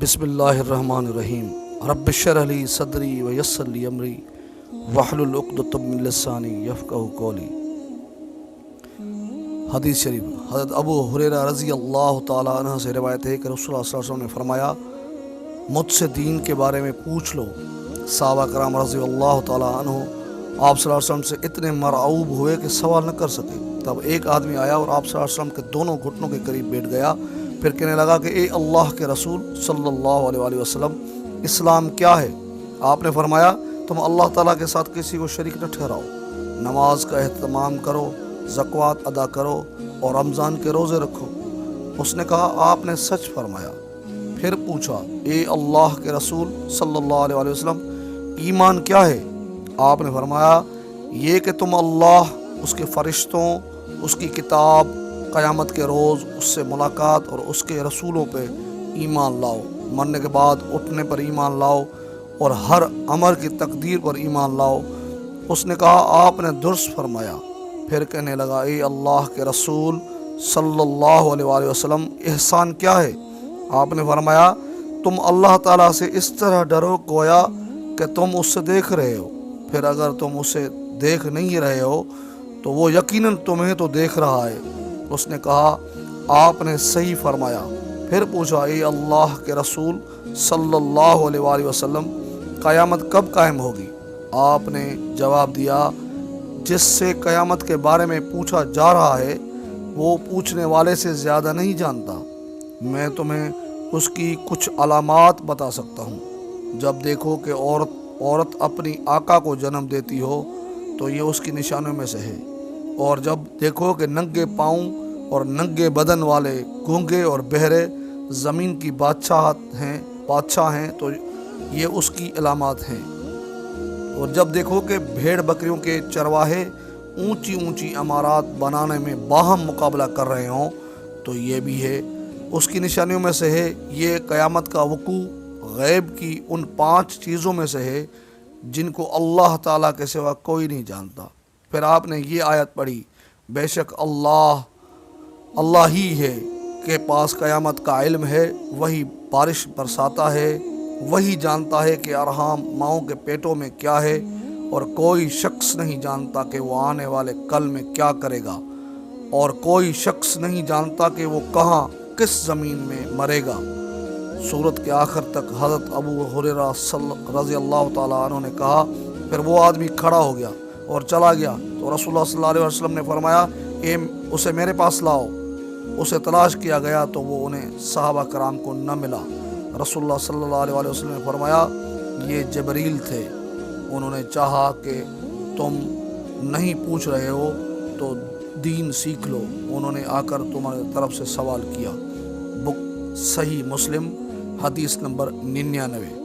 بسم اللہ الرحمن الرحیم رب اشرح لی صدری ویسر لی امری واحلل عقدۃ من لسانی یفقہوا قولی۔ حدیث شریف حضرت ابو ہریرہ رضی اللہ تعالیٰ عنہ سے روایت ہے کہ رسول اللہ صلی اللہ علیہ وسلم نے فرمایا، مجھ سے دین کے بارے میں پوچھ لو۔ صحابہ کرام رضی اللہ تعالیٰ عنہ آپ صلی اللہ علیہ وسلم سے اتنے مرعوب ہوئے کہ سوال نہ کر سکے۔ تب ایک آدمی آیا اور آپ صلی اللہ علیہ وسلم کے دونوں گھٹنوں کے قریب بیٹھ گیا، پھر کہنے لگا کہ اے اللہ کے رسول صلی اللہ علیہ وآلہ وسلم، اسلام کیا ہے؟ آپ نے فرمایا، تم اللہ تعالیٰ کے ساتھ کسی کو شریک نہ ٹھہراؤ، نماز کا اہتمام کرو، زکوٰۃ ادا کرو اور رمضان کے روزے رکھو۔ اس نے کہا، آپ نے سچ فرمایا۔ پھر پوچھا، اے اللہ کے رسول صلی اللہ علیہ وآلہ وسلم، ایمان کیا ہے؟ آپ نے فرمایا، یہ کہ تم اللہ، اس کے فرشتوں، اس کی کتاب، قیامت کے روز، اس سے ملاقات اور اس کے رسولوں پہ ایمان لاؤ، مرنے کے بعد اٹھنے پر ایمان لاؤ اور ہر امر کی تقدیر پر ایمان لاؤ۔ اس نے کہا، آپ نے درست فرمایا۔ پھر کہنے لگا، اے اللہ کے رسول صلی اللہ علیہ وآلہ وسلم، احسان کیا ہے؟ آپ نے فرمایا، تم اللہ تعالیٰ سے اس طرح ڈرو گویا کہ تم اس سے دیکھ رہے ہو، پھر اگر تم اسے دیکھ نہیں رہے ہو تو وہ یقیناً تمہیں تو دیکھ رہا ہے۔ اس نے کہا، آپ نے صحیح فرمایا۔ پھر پوچھا، اے اللہ کے رسول صلی اللہ علیہ وآلہ وسلم، قیامت کب قائم ہوگی؟ آپ نے جواب دیا، جس سے قیامت کے بارے میں پوچھا جا رہا ہے وہ پوچھنے والے سے زیادہ نہیں جانتا۔ میں تمہیں اس کی کچھ علامات بتا سکتا ہوں۔ جب دیکھو کہ عورت اپنی آقا کو جنم دیتی ہو تو یہ اس کی نشانیوں میں سے ہے، اور جب دیکھو کہ ننگے پاؤں اور ننگے بدن والے، گونگے اور بہرے زمین کی بادشاہ ہیں تو یہ اس کی علامات ہیں، اور جب دیکھو کہ بھیڑ بکریوں کے چرواہے اونچی اونچی عمارات بنانے میں باہم مقابلہ کر رہے ہوں تو یہ بھی ہے، اس کی نشانیوں میں سے ہے۔ یہ قیامت کا وقوع غیب کی ان 5 چیزوں میں سے ہے جن کو اللہ تعالیٰ کے سوا کوئی نہیں جانتا۔ پھر آپ نے یہ آیت پڑھی، بے شک اللہ ہی ہے کے پاس قیامت کا علم ہے، وہی بارش برساتا ہے، وہی جانتا ہے کہ ارحام ماؤں کے پیٹوں میں کیا ہے، اور کوئی شخص نہیں جانتا کہ وہ آنے والے کل میں کیا کرے گا، اور کوئی شخص نہیں جانتا کہ وہ کہاں کس زمین میں مرے گا۔ سورت کے آخر تک حضرت ابو ہریرہ رضی اللہ تعالیٰ عنہ نے کہا، پھر وہ آدمی کھڑا ہو گیا اور چلا گیا تو رسول اللہ صلی اللہ علیہ وسلم نے فرمایا، اسے میرے پاس لاؤ۔ اسے تلاش کیا گیا تو وہ انہیں صحابہ کرام کو نہ ملا۔ رسول اللہ صلی اللہ علیہ وسلم نے فرمایا، یہ جبریل تھے، انہوں نے چاہا کہ تم نہیں پوچھ رہے ہو تو دین سیکھ لو، انہوں نے آ کر تمہاری طرف سے سوال کیا۔ بک صحیح مسلم، حدیث نمبر 99۔